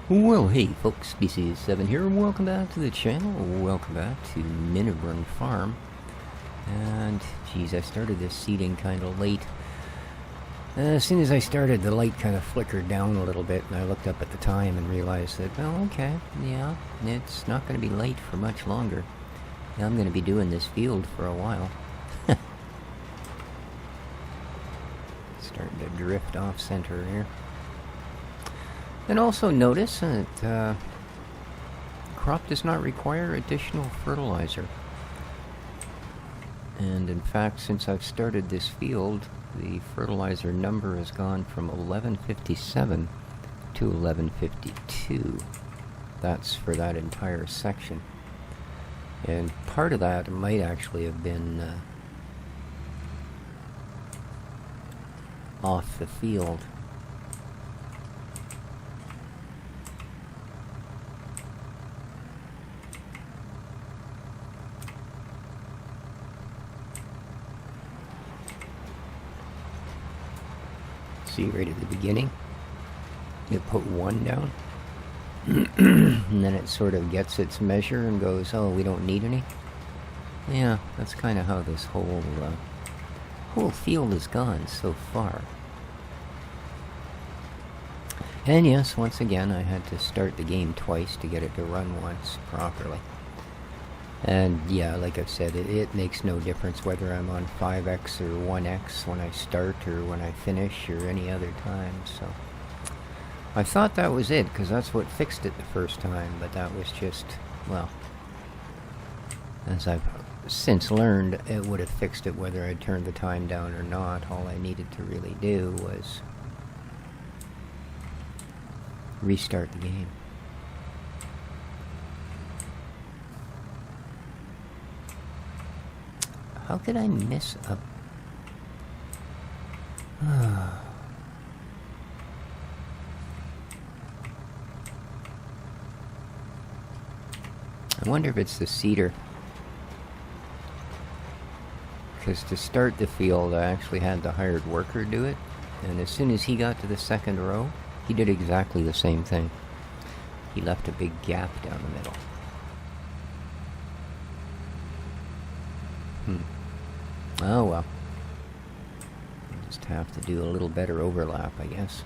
Well, hey folks, BC7 here, and welcome back to the channel. Welcome back to Minibrunn Farm. And, geez, I started this seeding kind of late. As soon as I started, the light kind of flickered down a little bit, and I looked up at the time and realized that, well, okay, yeah, it's not going to be late for much longer. I'm going to be doing this field for a while. Starting to drift off center here. And also notice that crop does not require additional fertilizer. And in fact, since I've started this field, the fertilizer number has gone from 1157 to 1152. That's for that entire section. And part of that might actually have been off the field. See, right at the beginning, you put 1 down, and then it sort of gets its measure and goes, oh, we don't need any. Yeah, that's kind of how this whole field has gone so far. And yes, once again, I had to start the game twice to get it to run once properly. And yeah, like I've said, it makes no difference whether I'm on 5x or 1x when I start or when I finish or any other time, so. I thought that was it, because that's what fixed it the first time, but that was just, well, as I've since learned, it would have fixed it whether I turned the time down or not. All I needed to really do was restart the game. How could I miss a... I wonder if it's the seeder. Because to start the field, I actually had the hired worker do it. And as soon as he got to the second row, he did exactly the same thing. He left a big gap down the middle. Oh well. I'll just have to do a little better overlap, I guess.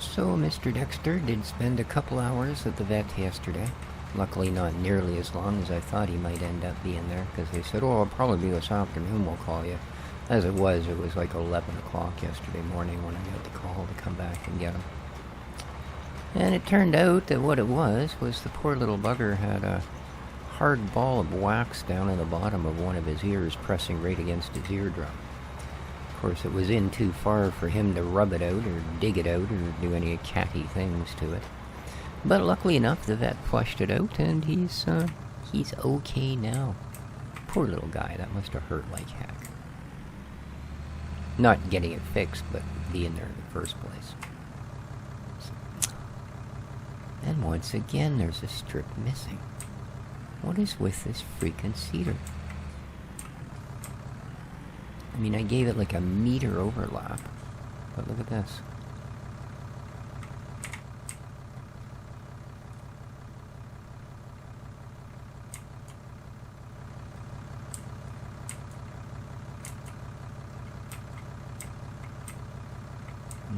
So Mr. Dexter did spend a couple hours at the vet yesterday. Luckily not nearly as long as I thought he might end up being there, because they said, oh, it'll probably be this afternoon, we'll call you. As it was like 11 o'clock yesterday morning when I got the call to come back and get him. And it turned out that what it was the poor little bugger had a hard ball of wax down at the bottom of one of his ears, pressing right against his eardrum. Of course, it was in too far for him to rub it out or dig it out or do any catty things to it. But luckily enough, the vet flushed it out, and he's okay now. Poor little guy, that must have hurt like heck. Not getting it fixed, but being there in the first place. And once again, there's a strip missing. What is with this freaking cedar? I mean, I gave it like a meter overlap, but look at this.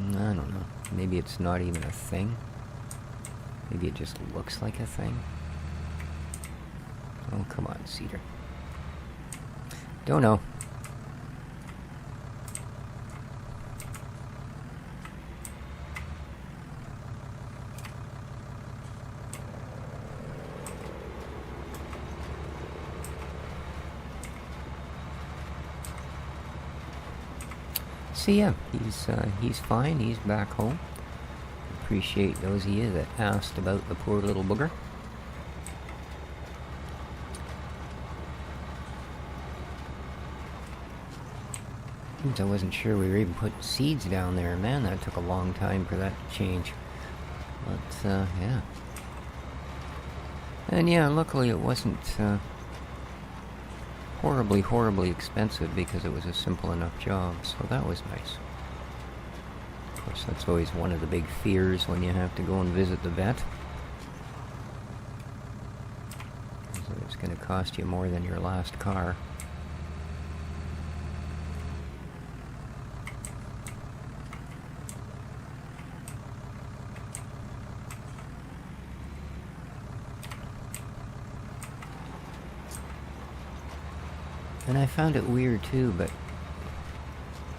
I don't know. Maybe it's not even a thing. Maybe it just looks like a thing. Oh, come on, cedar. Don't know. So yeah, he's fine. He's back home. Appreciate those of you that asked about the poor little booger. I wasn't sure we were even putting seeds down there. Man, that took a long time for that to change. But, yeah. And yeah, luckily it wasn't, horribly expensive because it was a simple enough job, so that was nice. Of course, that's always one of the big fears when you have to go and visit the vet. It's going to cost you more than your last car. And I found it weird too, but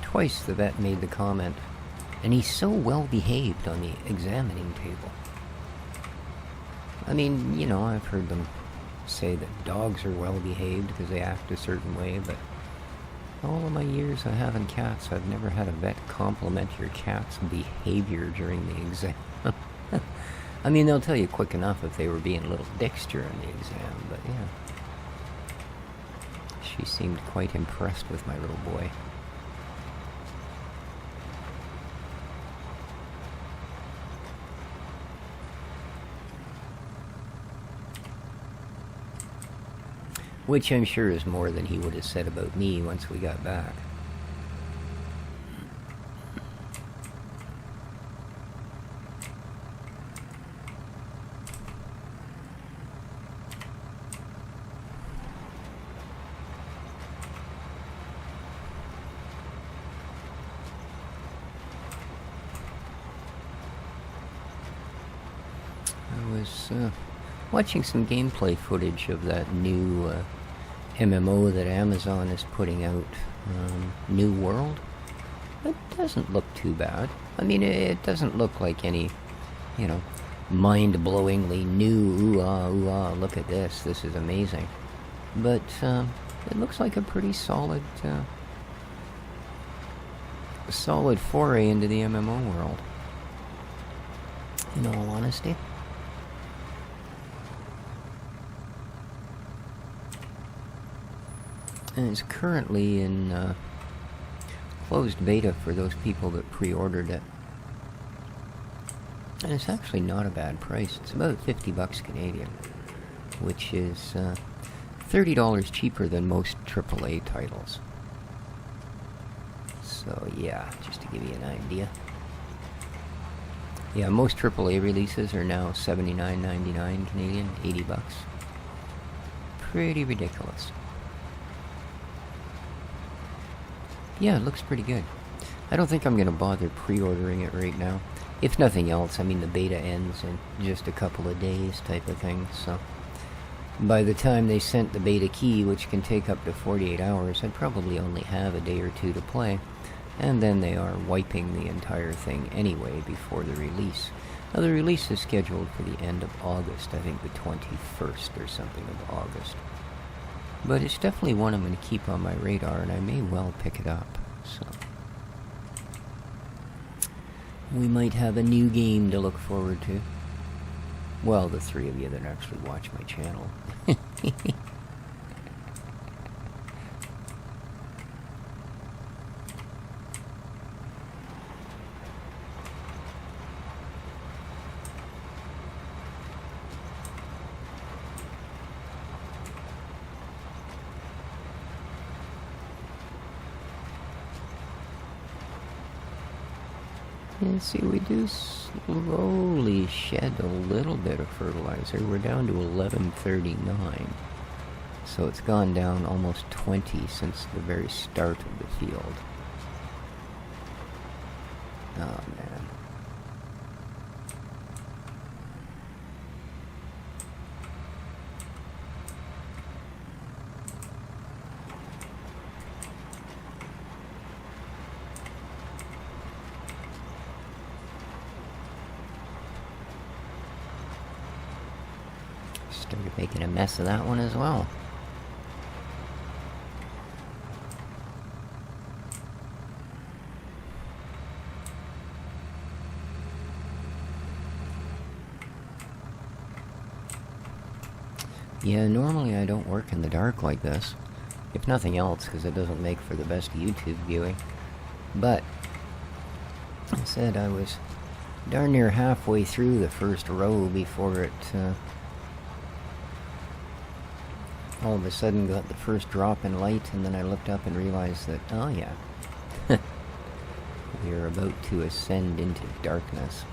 twice the vet made the comment, and he's so well behaved on the examining table. I mean, you know, I've heard them say that dogs are well behaved because they act a certain way, but all of my years of having cats, I've never had a vet compliment your cat's behavior during the exam. I mean, they'll tell you quick enough if they were being little dicks during the exam, but yeah. She seemed quite impressed with my little boy. Which I'm sure is more than he would have said about me once we got back. I was watching some gameplay footage of that new MMO that Amazon is putting out, New World. It doesn't look too bad. I mean, it doesn't look like any, you know, mind-blowingly new, ooh ah, look at this, this is amazing. But it looks like a pretty solid foray into the MMO world, in all honesty. And it's currently in closed beta for those people that pre-ordered it. And it's actually not a bad price. It's about 50 bucks Canadian, which is $30 cheaper than most AAA titles. So yeah, just to give you an idea. Yeah, most AAA releases are now $79.99 Canadian, 80 bucks. Pretty ridiculous. Yeah, it looks pretty good. I don't think I'm going to bother pre-ordering it right now. If nothing else, I mean, the beta ends in just a couple of days type of thing, so by the time they sent the beta key, which can take up to 48 hours, I'd probably only have a day or two to play, and then they are wiping the entire thing anyway before the release. Now, the release is scheduled for the end of August, I think the 21st or something of August. But it's definitely one I'm going to keep on my radar, and I may well pick it up, so we might have a new game to look forward to. Well, the three of you that actually watch my channel. And see, we do slowly shed a little bit of fertilizer. We're down to 1139. So it's gone down almost 20 since the very start of the field. Oh, man. Started making a mess of that one as well. Yeah, normally I don't work in the dark like this. If nothing else, because it doesn't make for the best YouTube viewing. But I said I was darn near halfway through the first row before it all of a sudden got the first drop in light, and then I looked up and realized that, oh yeah, we are about to ascend into darkness.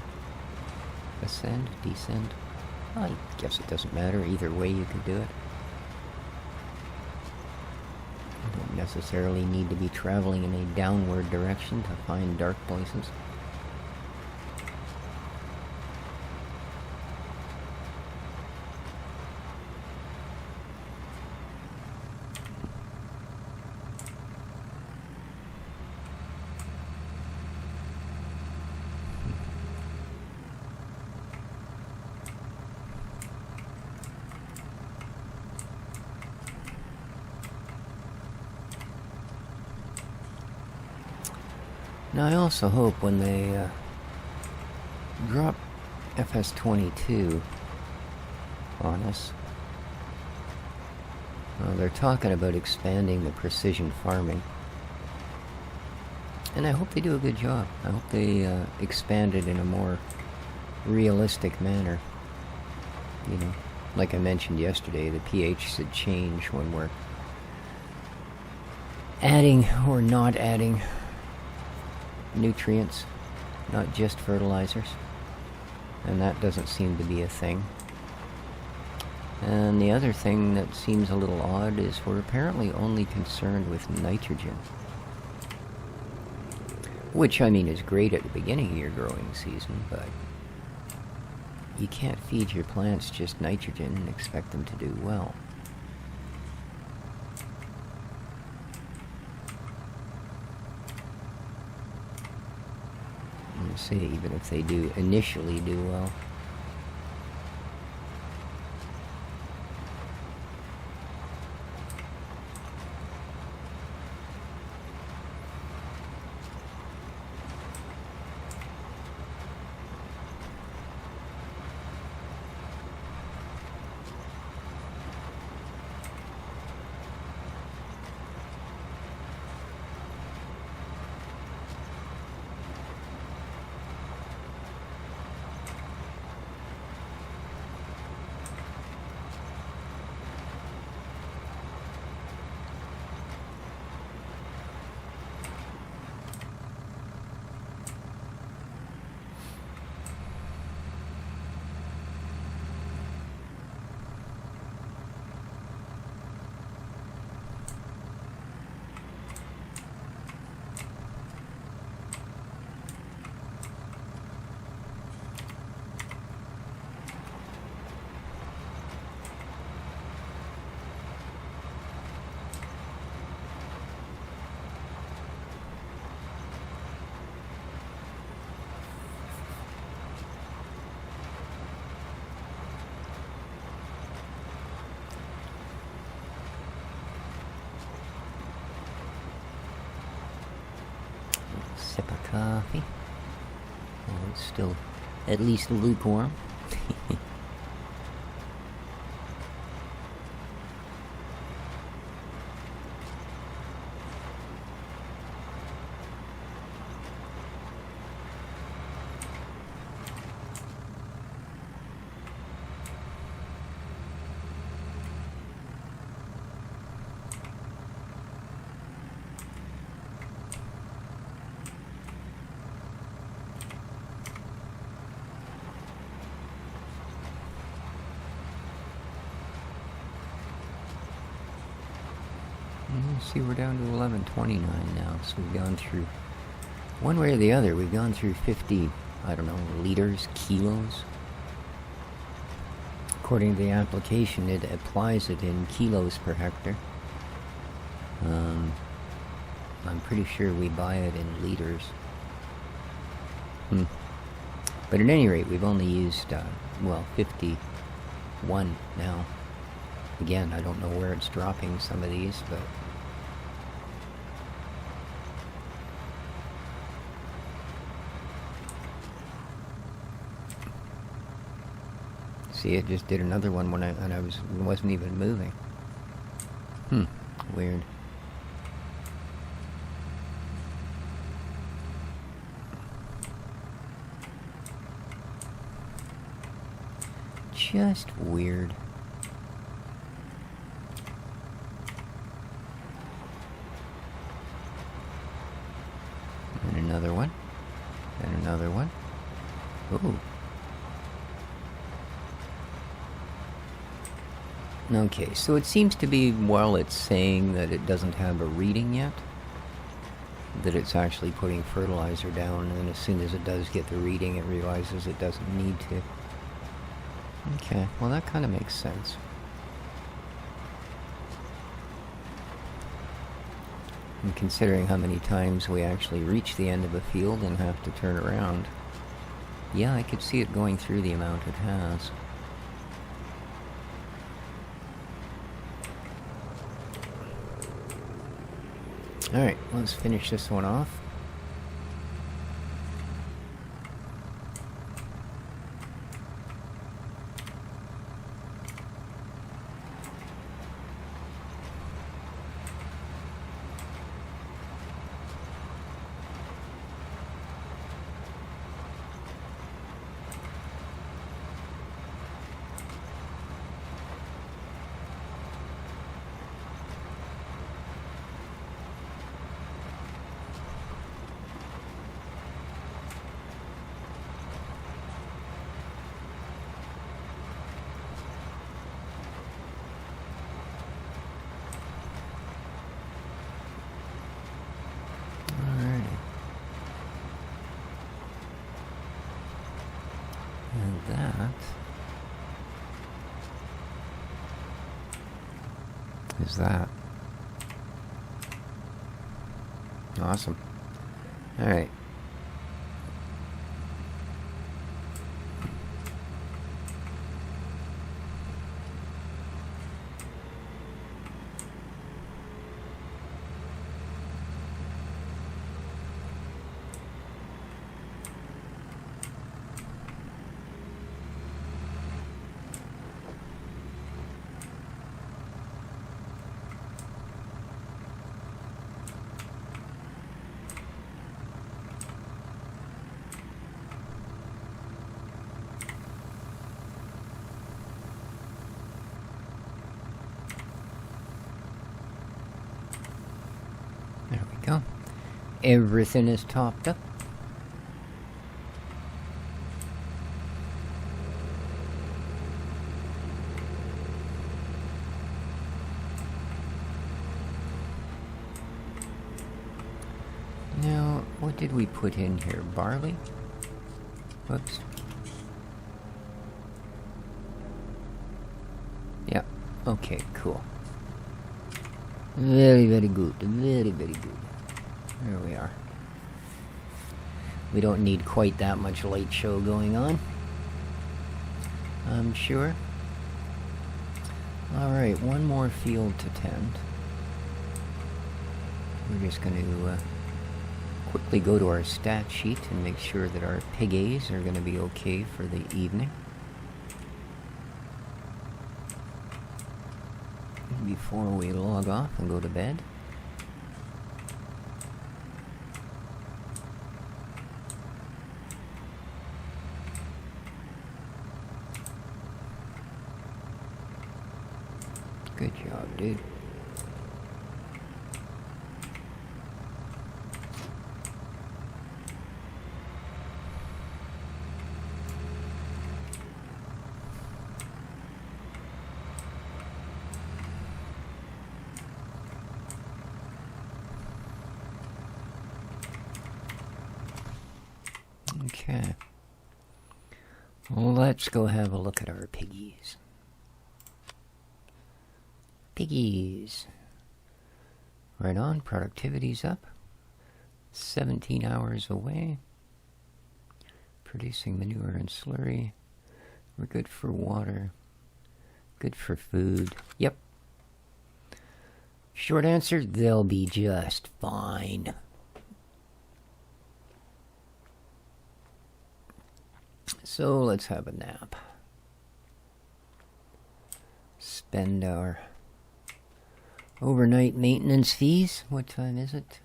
Ascend? Descend? I guess it doesn't matter. Either way you can do it. You don't necessarily need to be traveling in a downward direction to find dark places. Now I also hope when they drop FS22 on us, they're talking about expanding the precision farming. And I hope they do a good job. I hope they expand it in a more realistic manner. You know, like I mentioned yesterday, the pH should change when we're adding or not adding nutrients, not just fertilizers, and that doesn't seem to be a thing. And the other thing that seems a little odd is we're apparently only concerned with nitrogen, which I mean is great at the beginning of your growing season, but you can't feed your plants just nitrogen and expect them to do well. See, even if they do initially do well. Sip of coffee. Oh, it's still at least lukewarm. See, we're down to 11:29 now, so we've gone through, one way or the other, we've gone through 50, I don't know, liters, kilos. According to the application, it applies it in kilos per hectare. I'm pretty sure we buy it in liters. But at any rate, we've only used, 51 now. Again, I don't know where it's dropping some of these, but see, it just did another one when I wasn't even moving. Weird. just weird. And another one. And another one. Ooh. Okay, so it seems to be, while it's saying that it doesn't have a reading yet, that it's actually putting fertilizer down, and as soon as it does get the reading, it realizes it doesn't need to. Okay, well that kind of makes sense. And considering how many times we actually reach the end of a field and have to turn around, yeah, I could see it going through the amount it has. Alright, let's finish this one off. Is that. Awesome. Alright. There we go. Everything is topped up. Now, what did we put in here? Barley? Whoops. Yeah. Okay, cool. Very, very good. Very, very good. There we are. We don't need quite that much light show going on, I'm sure. Alright, one more field to tend. We're just going to quickly go to our stat sheet and make sure that our piggies are going to be okay for the evening. Before we log off and go to bed. Good job, dude. Okay. Well, let's go have a look at our piggies. Piggies. Right on, productivity's up. 17 hours away. Producing manure and slurry. We're good for water. Good for food. Yep. Short answer, they'll be just fine. So let's have a nap. Spend our overnight maintenance fees. What time is it?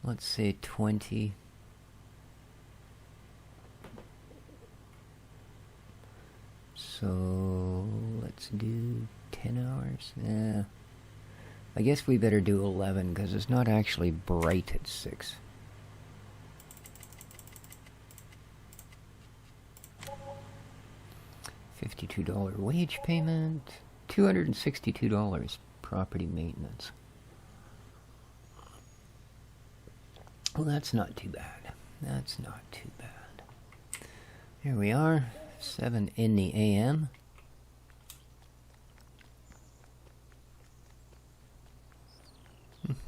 Let's say 20. So let's do 10 hours. Yeah. I guess we better do 11 because it's not actually bright at 6. $52 wage payment, $262 property maintenance. Well, that's not too bad. That's not too bad. Here we are, 7 in the AM.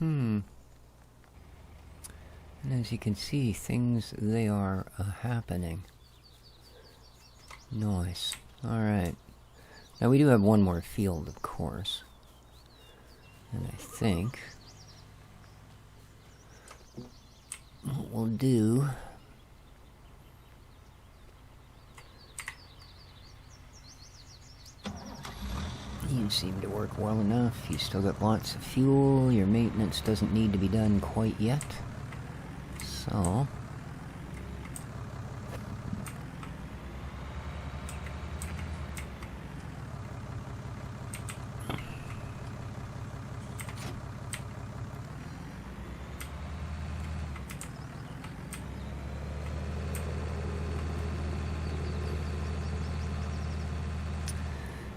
And as you can see, things, they are happening. Nice. Alright. Now we do have one more field, of course. And I think what we'll do you seem to work well enough. You still got lots of fuel. Your maintenance doesn't need to be done quite yet. So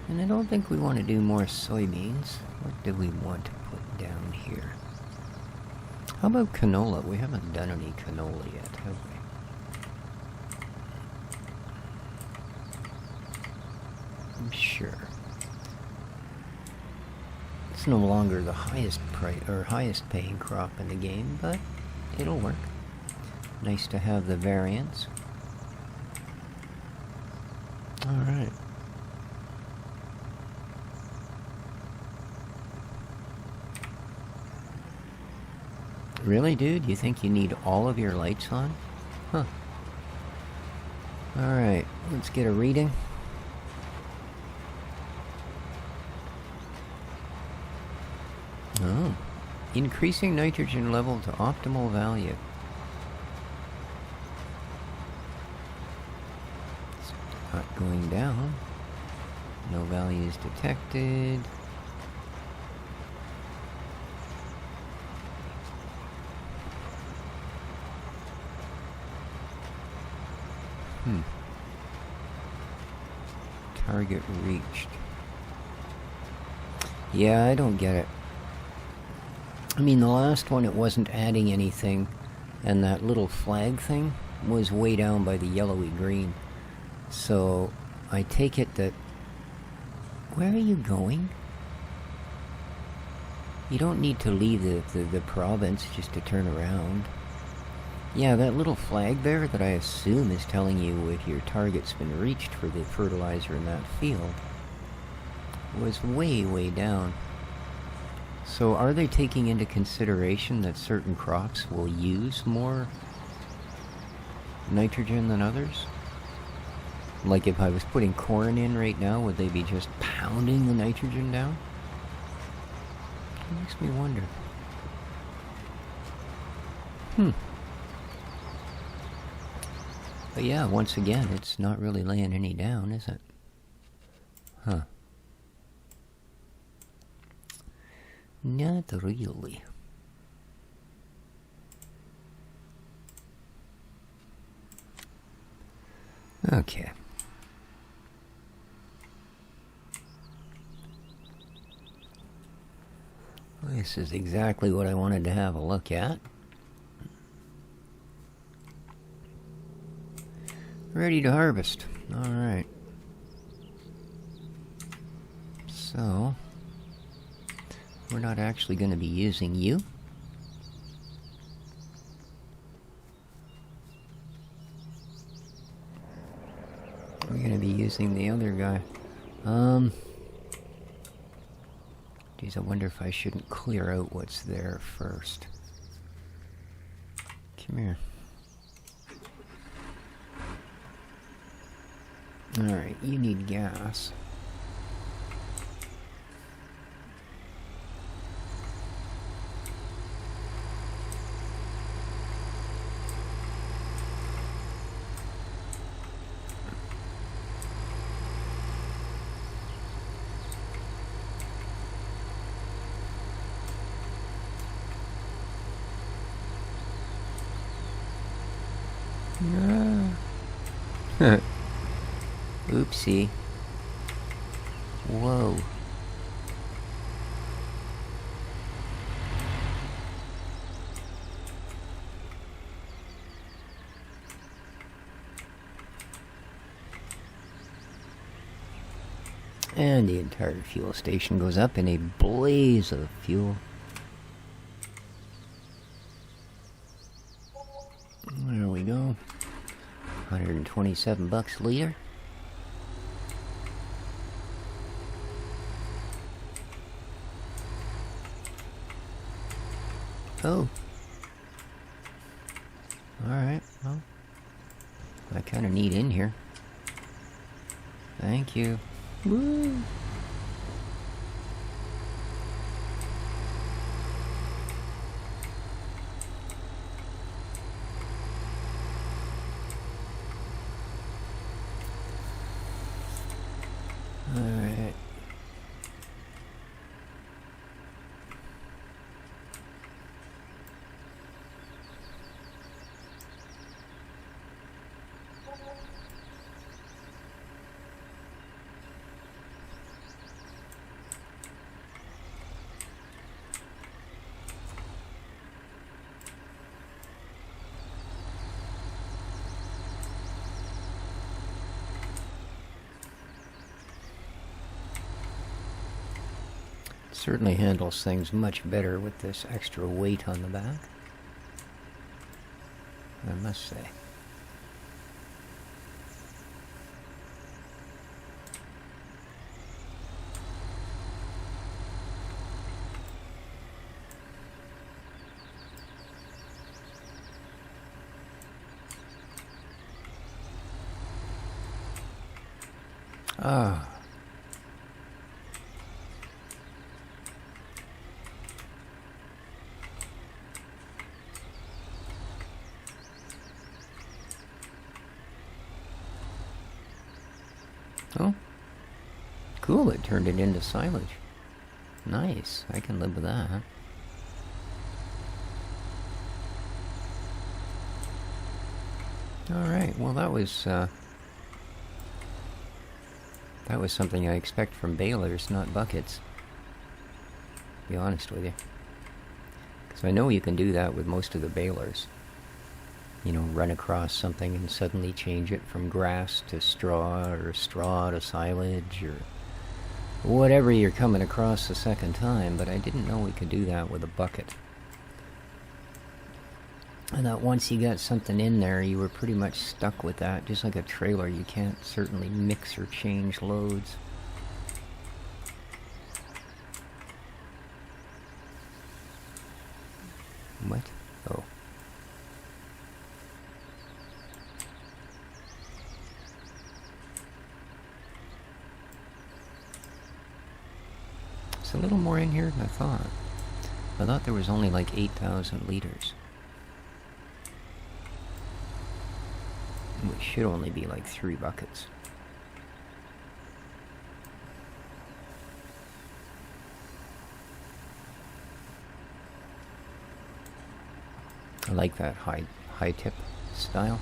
and I don't think we want to do more soybeans. What do we want to put down here? How about canola? We haven't done any canola yet, have we? I'm sure. It's no longer the highest highest paying crop in the game, but it'll work. Nice to have the variance. All right. Really, dude? You think you need all of your lights on? Huh. Alright, let's get a reading. Oh. Increasing nitrogen level to optimal value. It's not going down. No values detected. Target reached. Yeah, I don't get it. I mean, the last one, it wasn't adding anything, and that little flag thing was way down by the yellowy green. So, I take it that... Where are you going? You don't need to leave the province just to turn around. Yeah, that little flag there that I assume is telling you if your target's been reached for the fertilizer in that field was way, way down. So are they taking into consideration that certain crops will use more nitrogen than others? Like if I was putting corn in right now, would they be just pounding the nitrogen down? It makes me wonder. But yeah, once again, it's not really laying any down, is it? Huh. Not really. Okay. This is exactly what I wanted to have a look at. Ready to harvest. Alright. So, we're not actually going to be using you. We're going to be using the other guy. Geez, I wonder if I shouldn't clear out what's there first. Come here. Alright, you need gas. Oopsie. Whoa. And the entire fuel station goes up in a blaze of fuel. There we go. 127 bucks a liter. Oh. Alright, well. I kinda need in here. Thank you. Woo! Alright. Certainly handles things much better with this extra weight on the back, I must say. Ah. Oh, cool, it turned it into silage. Nice, I can live with that. Alright, well that was something I expect from balers, not buckets. To be honest with you. Because I know you can do that with most of the balers. You know, run across something and suddenly change it from grass to straw, or straw to silage, or whatever you're coming across the second time, but I didn't know we could do that with a bucket. I thought once you got something in there, you were pretty much stuck with that. Just like a trailer, you can't certainly mix or change loads. What? Oh. It's a little more in here than I thought. I thought there was only like 8,000 liters. Which should only be like 3 buckets. I like that high tip style.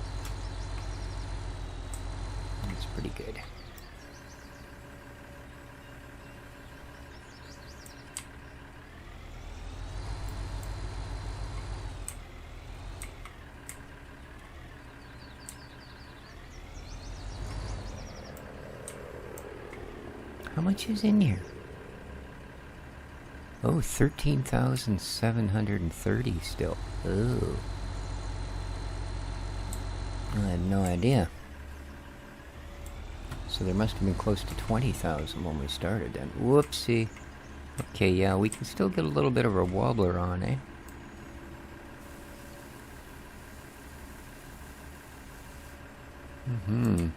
It's pretty good. How much is in here? Oh, 13,730 still. Oh. I had no idea. So there must have been close to 20,000 when we started then. Whoopsie. Okay, yeah, we can still get a little bit of a wobbler on, eh? Mm-hmm.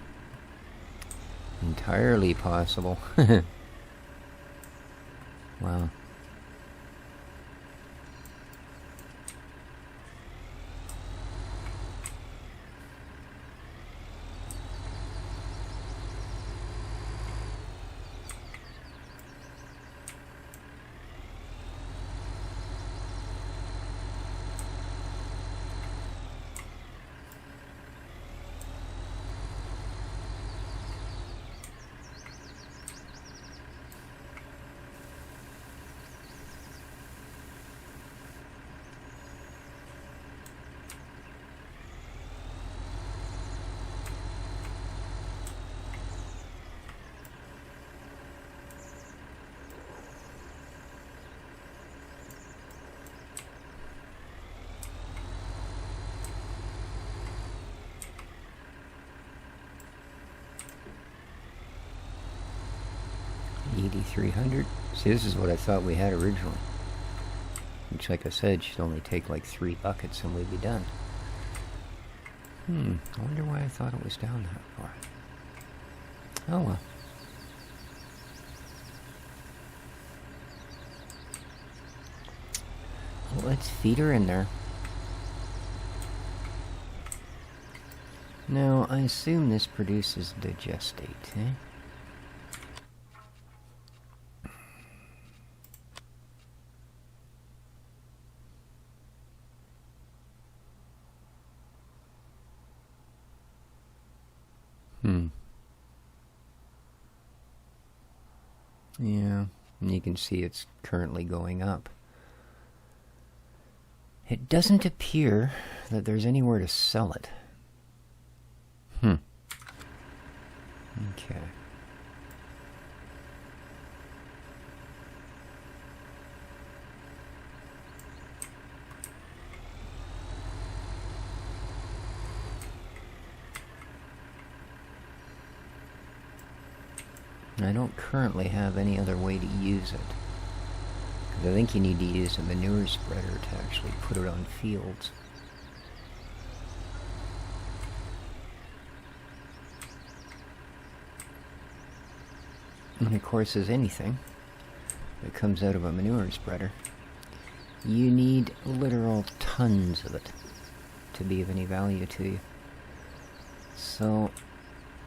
Entirely possible. Wow. 3,300. See, this is what I thought we had originally. Which, like I said, should only take like 3 buckets and we'd be done. I wonder why I thought it was down that far. Oh well. Well, let's feed her in there. Now, I assume this produces digestate, eh? Yeah, and you can see it's currently going up. It doesn't appear that there's anywhere to sell it. Okay. I don't currently have any other way to use it. I think you need to use a manure spreader to actually put it on fields. And of course, as anything that comes out of a manure spreader, you need literal tons of it to be of any value to you. So,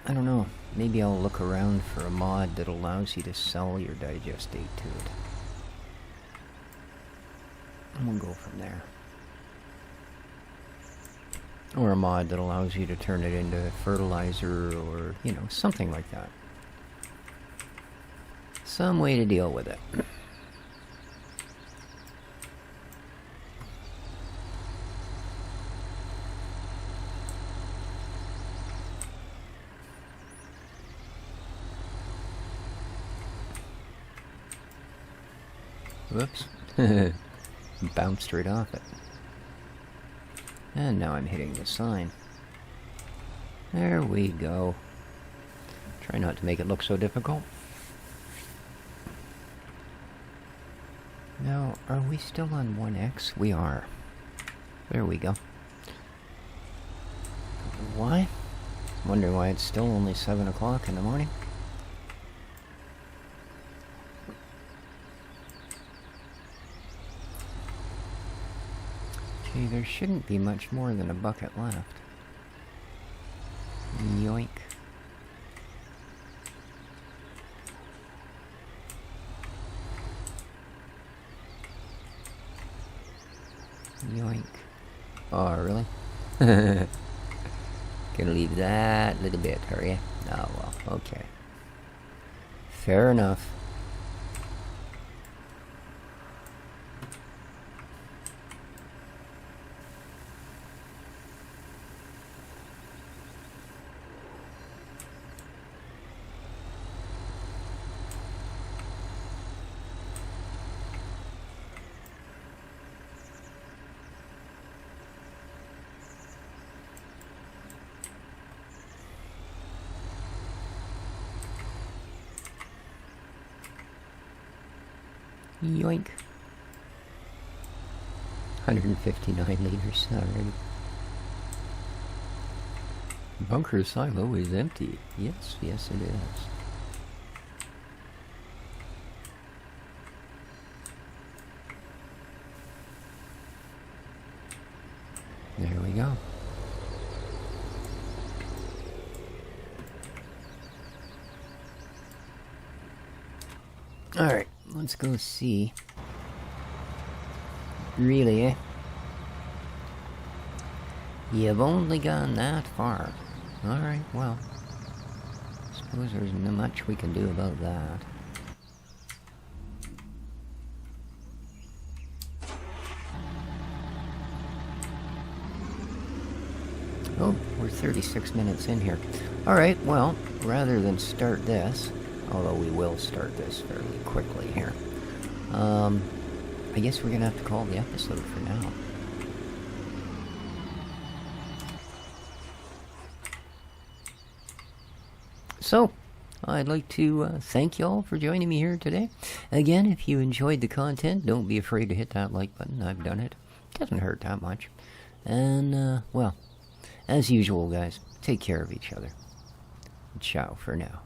I don't know, maybe I'll look around for a mod that allows you to sell your digestate to it. And we'll go from there. Or a mod that allows you to turn it into fertilizer or, you know, something like that. Some way to deal with it. Whoops. Bounced right off it. And now I'm hitting the sign. There we go. Try not to make it look so difficult. Now, are we still on 1x? We are. There we go. Why? Wondering why it's still only 7 o'clock in the morning. Okay, there shouldn't be much more than a bucket left. Yoink. Yoink. Oh, really? Gonna leave that little bit, are you? Oh, well, okay. Fair enough. Yoink. 159 liters, alright. Bunker silo is empty. Yes, yes it is. There we go. Alright, let's go see. Really, eh? You've only gone that far. Alright, well. Suppose there's not much we can do about that. Oh, we're 36 minutes in here. Alright, well, rather than start this, although we will start this fairly quickly here, I guess we're gonna have to call the episode for now. So, I'd like to thank y'all for joining me here today. Again, if you enjoyed the content, don't be afraid to hit that like button. I've done it. Doesn't hurt that much. And, well, as usual, guys, take care of each other. Ciao for now.